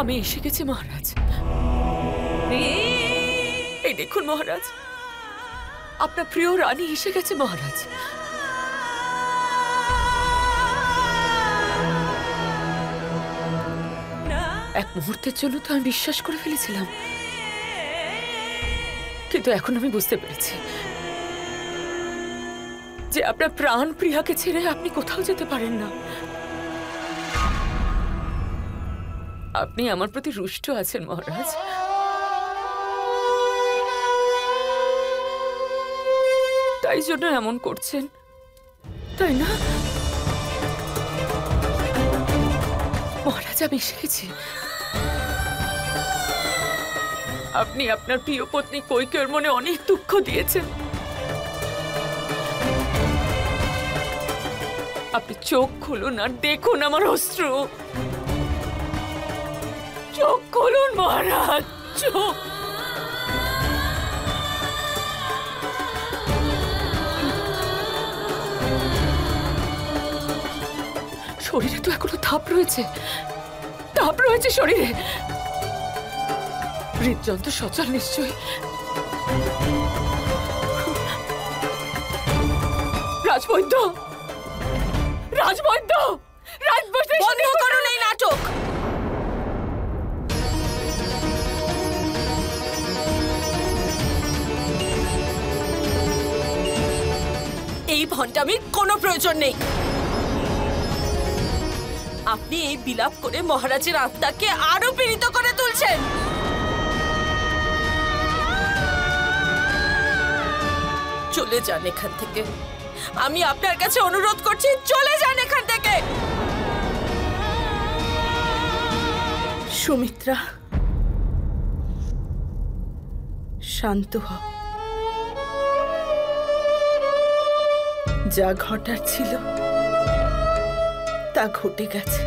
আমি এসে গেছি মহারাজ। এই দেখুন মহারাজ, আপনার প্রিয় রানী এসে গেছে মহারাজ। এক মুহূর্তের জন্য তো আমি বিশ্বাস করে ফেলেছিলাম, কিন্তু এখন আমি বুঝতে পেরেছি যে আপনার প্রাণ প্রিয়াকে ছেড়ে আপনি কোথাও যেতে পারেন না। আপনি আমার প্রতি রুষ্ট আছেন মহারাজ। তাই জন্য এমন করছেন, তাই না? মহারাজ, আমি শিখেছি আপনি আপনার প্রিয় পত্নী কৈকেয়ীর মনে অনেক দুঃখ দিয়েছেন। আপনি চোখ খুলুন আর দেখুন আমার অশ্রু। চোখ খুলুন মহারাজ, চোখ। শরীরে তো এখনো তাপ রয়েছে, তাপ রয়েছে শরীরে। হৃদযন্ত্র সচল নিশ্চয়ই। রাজবৈদ্য, রাজবৈদ্য, রাজবৈদ্য, বন্ধ করুন এই নাটক। এই ভণ্ডামির কোনো প্রয়োজন নেই। আপনি এই বিলাপ করে মহারাজের আত্মাকে আরো পীড়িত করে তুলছেন। চলে যান এখান থেকে। আমি আপনার কাছে অনুরোধ করছি, চলে যান এখান থেকে। সুমিত্রা, শান্ত হ। যা ঘটার ছিল তা ঘটে গেছে।